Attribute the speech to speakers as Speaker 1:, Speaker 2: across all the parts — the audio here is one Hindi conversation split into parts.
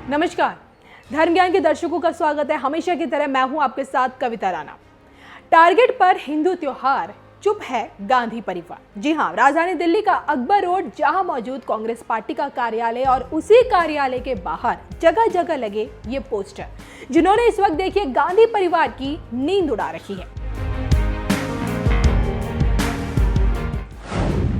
Speaker 1: नमस्कार, धर्म ज्ञान के दर्शकों का स्वागत है। हमेशा की तरह मैं हूं आपके साथ कविता राणा। टारगेट पर हिंदू त्योहार, चुप है गांधी परिवार। जी हां, राजधानी दिल्ली का अकबर रोड जहां मौजूद कांग्रेस पार्टी का कार्यालय और उसी कार्यालय के बाहर जगह जगह लगे ये पोस्टर, जिन्होंने इस वक्त देखिए गांधी परिवार की नींद उड़ा रखी है।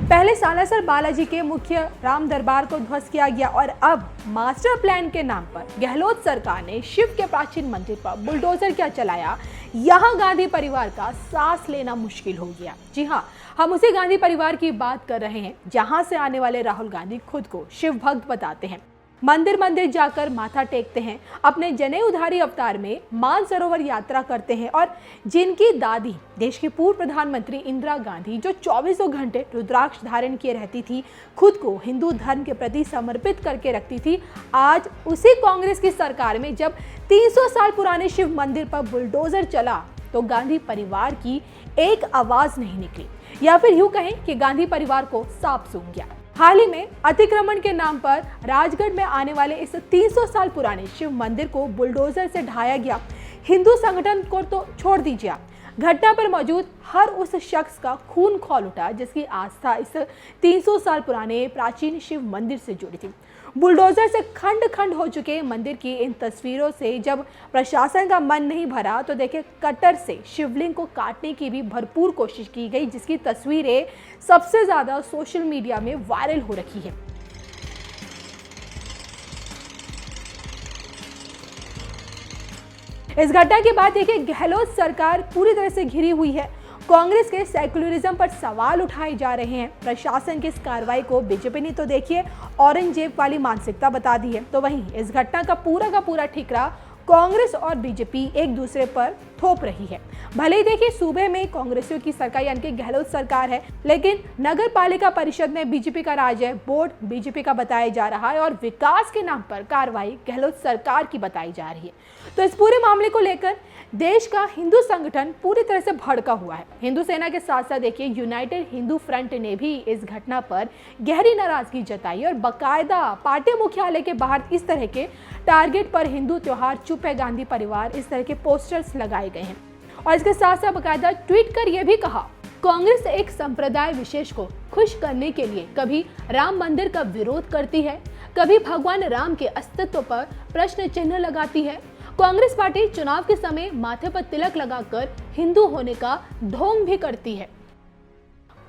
Speaker 1: पहले सालासर बालाजी के मुख्य राम दरबार को ध्वस्त किया गया और अब मास्टर प्लान के नाम पर गहलोत सरकार ने शिव के प्राचीन मंदिर पर बुलडोजर क्या चलाया, यहाँ गांधी परिवार का सांस लेना मुश्किल हो गया। जी हाँ, हम उसी गांधी परिवार की बात कर रहे हैं जहां से आने वाले राहुल गांधी खुद को शिव भक्त बताते हैं, मंदिर मंदिर जाकर माथा टेकते हैं, अपने जने उधारी अवतार में मानसरोवर यात्रा करते हैं और जिनकी दादी देश की पूर्व प्रधानमंत्री इंदिरा गांधी जो 24 घंटे रुद्राक्ष धारण किए रहती थी, खुद को हिंदू धर्म के प्रति समर्पित करके रखती थी, आज उसी कांग्रेस की सरकार में जब 300 साल पुराने शिव मंदिर पर बुलडोजर चला तो गांधी परिवार की एक आवाज नहीं निकली, या फिर यूं कहें कि गांधी परिवार को सांप सूंघ गया। हाल ही में अतिक्रमण के नाम पर राजगढ़ में आने वाले इस 300 साल पुराने शिव मंदिर को बुलडोजर से ढाया गया। हिंदू संगठन को तो छोड़ दीजिए, घटना पर मौजूद हर उस शख्स का खून खौल उठा जिसकी आस्था इस 300 साल पुराने प्राचीन शिव मंदिर से जुड़ी थी। बुलडोजर से खंड खंड हो चुके मंदिर की इन तस्वीरों से जब प्रशासन का मन नहीं भरा तो देखिए कटर से शिवलिंग को काटने की भी भरपूर कोशिश की गई, जिसकी तस्वीरें सबसे ज्यादा सोशल मीडिया में वायरल हो रखी है। इस घटना के बाद देखिए गहलोत सरकार पूरी तरह से घिरी हुई है। कांग्रेस के सेकुलरिज्म पर सवाल उठाए जा रहे हैं। प्रशासन की इस कार्रवाई को बीजेपी ने तो देखिए औरंगजेब वाली मानसिकता बता दी है, तो वहीं इस घटना का पूरा ठिकरा कांग्रेस और बीजेपी एक दूसरे पर थोप रही है। भले ही देखिए सूबे में कांग्रेसियों की सरकार यानी कि गहलोत सरकार है, लेकिन नगर पालिका परिषद में बीजेपी का राज है, बोर्ड बीजेपी का बताया जा रहा है और विकास के नाम पर कार्रवाई गहलोत सरकार की बताई जा रही है। तो इस पूरे मामले को लेकर देश का हिंदू संगठन पूरी तरह से भड़का हुआ है। हिंदू सेना के साथ साथ देखिए यूनाइटेड हिंदू फ्रंट ने भी इस घटना पर गहरी नाराजगी जताई और बाकायदा पार्टी मुख्यालय के बाहर इस तरह के टारगेट पर हिंदू त्योहार, चुप है गांधी परिवार, इस तरह के पोस्टर्स लगाए गए हैं। और इसके साथ साथ बाकायदा ट्वीट कर यह भी कहा, कांग्रेस एक संप्रदाय विशेष को खुश करने के लिए कभी राम मंदिर का विरोध करती है, कभी भगवान राम के अस्तित्व पर प्रश्न चिन्ह लगाती है। कांग्रेस पार्टी चुनाव के समय माथे पर तिलक लगाकर हिंदू होने का ढोंग भी करती है।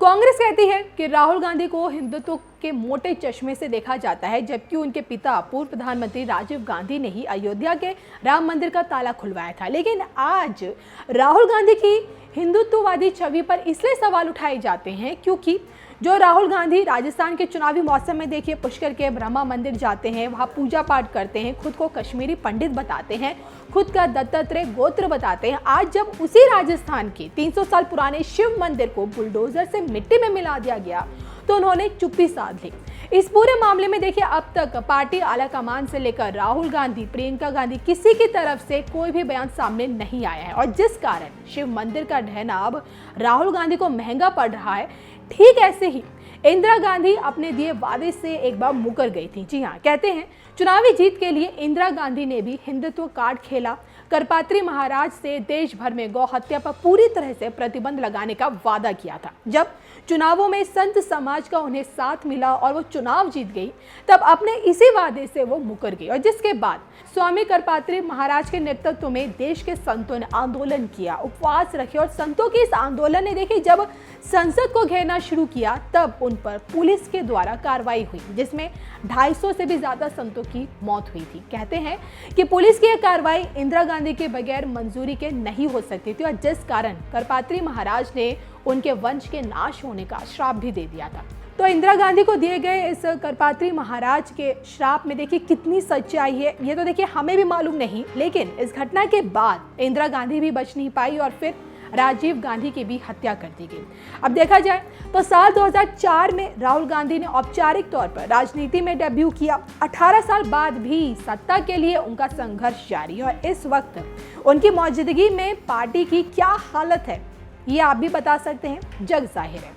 Speaker 1: कांग्रेस कहती है कि राहुल गांधी को हिंदुत्व के मोटे चश्मे से देखा जाता है, जबकि उनके पिता पूर्व प्रधानमंत्री राजीव गांधी ने ही अयोध्या के राम मंदिर का ताला खुलवाया था। लेकिन आज राहुल गांधी की हिंदुत्ववादी छवि पर इसलिए सवाल उठाए जाते हैं क्योंकि जो राहुल गांधी राजस्थान के चुनावी मौसम में देखिए पुष्कर के ब्रह्मा मंदिर जाते हैं, वहां पूजा पाठ करते हैं, खुद को कश्मीरी पंडित बताते हैं, खुद का दत्तात्रेय गोत्र बताते हैं। आज जब उसी राजस्थान के 300 साल पुराने शिव मंदिर को बुलडोजर से मिट्टी में मिला दिया गया तो उन्होंने चुप्पी साध ली। इस पूरे मामले में देखिए अब तक पार्टी आलाकमान से लेकर राहुल गांधी, प्रियंका गांधी, किसी की तरफ से कोई भी बयान सामने नहीं आया है और जिस कारण शिव मंदिर का ढहना अब राहुल गांधी को महंगा पड़ रहा है। ठीक ऐसे ही इंदिरा गांधी अपने दिए वादे से एक बार मुकर गई थी। जी हाँ, कहते हैं चुनावी जीत के लिए इंदिरा गांधी ने भी हिंदुत्व कार्ड खेला, करपात्री महाराज से देश भर में गौ हत्या पर पूरी तरह से प्रतिबंध लगाने का वादा किया था। जब चुनावों में संत समाज का उन्हें साथ मिला और वो चुनाव जीत गई, तब अपने इसी वादे से वो मुकर गई और जिसके बाद स्वामी करपात्री महाराज के नेतृत्व में देश के संतों ने आंदोलन किया, उपवास रखे और संतों के इस आंदोलन ने देखिए जब संसद को घेरना शुरू किया तब उन पर पुलिस के द्वारा कार्रवाई हुई, जिसमें 250 से भी ज्यादा संतों की मौत हुई थी। कहते हैं कि पुलिस की यह कार्रवाई इंदिरा गांधी के बगैर मंजूरी के नहीं हो सकती थी और जिस कारण करपात्री महाराज ने उनके वंश के नाश होने का श्राप भी दे दिया था। तो इंदिरा गांधी को दिए गए इस करपात्री महाराज के श्राप में देखिए कितनी सच्चाई है, ये तो देखिए हमें भी मालूम नहीं, लेकिन इस घटना के बाद इंदिरा गांधी भी बच नहीं पाई और फिर राजीव गांधी की भी हत्या कर दी गई। अब देखा जाए तो साल 2004 में राहुल गांधी ने औपचारिक तौर पर राजनीति में डेब्यू किया। 18 साल बाद भी सत्ता के लिए उनका संघर्ष जारी है और इस वक्त उनकी मौजूदगी में पार्टी की क्या हालत है ये आप भी बता सकते हैं, जग जाहिर है।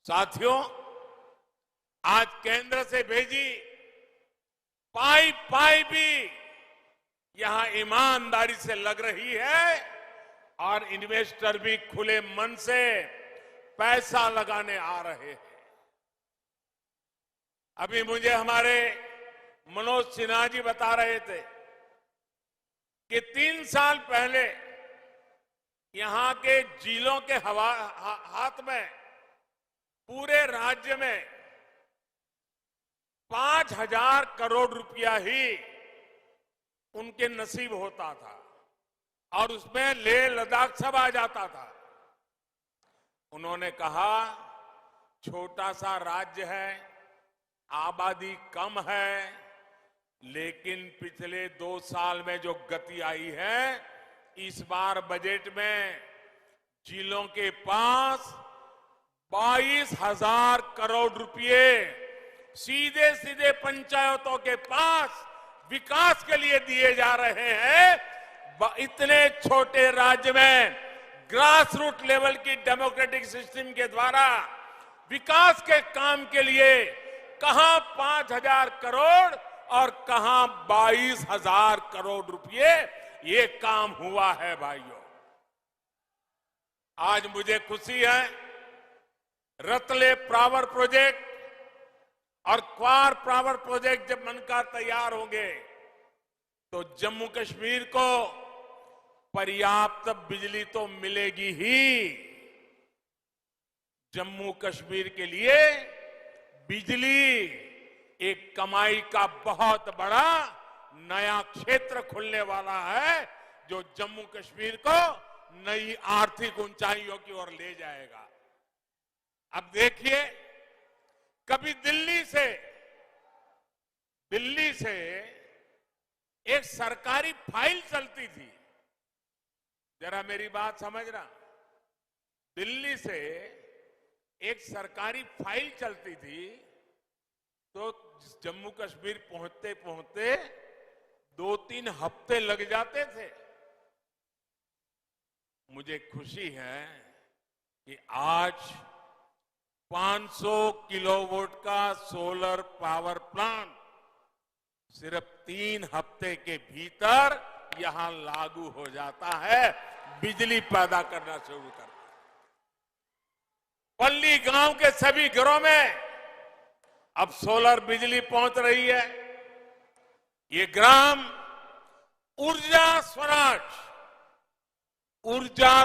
Speaker 2: साथियों, आज केंद्र से भेजी पाई भी यहां ईमानदारी से लग रही है और इन्वेस्टर भी खुले मन से पैसा लगाने आ रहे हैं। अभी मुझे हमारे मनोज सिन्हा जी बता रहे थे कि 3 साल पहले यहां के जिलों के हाथ में पूरे राज्य में 5,000 करोड़ रुपया ही उनके नसीब होता था और उसमें लेह लद्दाख सब आ जाता था। उन्होंने कहा छोटा सा राज्य है, आबादी कम है, लेकिन पिछले 2 साल में जो गति आई है, इस बार बजट में जिलों के पास 22,000 करोड़ रुपए सीधे सीधे पंचायतों के पास विकास के लिए दिए जा रहे हैं। इतने छोटे राज्य में ग्रास रूट लेवल की डेमोक्रेटिक सिस्टम के द्वारा विकास के काम के लिए कहां 5,000 करोड़ और कहां 22,000 करोड़ रुपए ये काम हुआ है। भाइयों, आज मुझे खुशी है, रतले पावर प्रोजेक्ट और क्वार पावर प्रोजेक्ट जब बनकर तैयार होंगे तो जम्मू कश्मीर को पर्याप्त बिजली तो मिलेगी ही। जम्मू कश्मीर के लिए बिजली एक कमाई का बहुत बड़ा नया क्षेत्र खुलने वाला है, जो जम्मू कश्मीर को नई आर्थिक ऊंचाइयों की ओर ले जाएगा। अब देखिए, कभी दिल्ली से एक सरकारी फाइल चलती थी, जरा मेरी बात समझना, दिल्ली से एक सरकारी फाइल चलती थी तो जम्मू कश्मीर पहुंचते पहुंचते 2-3 हफ्ते लग जाते थे। मुझे खुशी है कि आज 500 किलोवाट का सोलर पावर प्लांट सिर्फ 3 हफ्ते के भीतर यहां लागू हो जाता है, बिजली पैदा करना शुरू करता है। पल्ली गांव के सभी घरों में अब सोलर बिजली पहुंच रही है। ये ग्राम ऊर्जा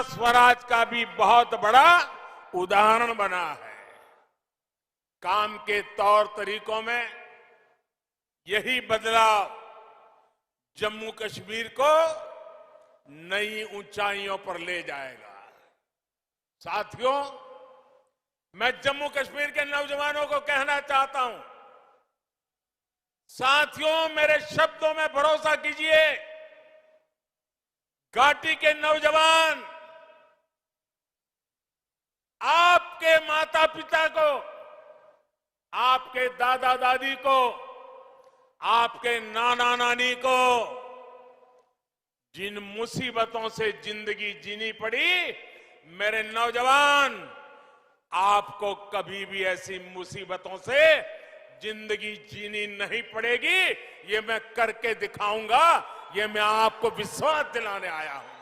Speaker 2: स्वराज का भी बहुत बड़ा उदाहरण बना है। काम के तौर तरीकों में यही बदलाव जम्मू कश्मीर को नई ऊंचाइयों पर ले जाएगा। साथियों, मैं जम्मू कश्मीर के नौजवानों को कहना चाहता हूं, साथियों मेरे शब्दों में भरोसा कीजिए। घाटी के नौजवान आपके माता पिता को, आपके दादा दादी को, आपके नाना नानी को जिन मुसीबतों से जिंदगी जीनी पड़ी, मेरे नौजवान आपको कभी भी ऐसी मुसीबतों से जिंदगी जीनी नहीं पड़ेगी। ये मैं करके दिखाऊंगा, ये मैं आपको विश्वास दिलाने आया हूं।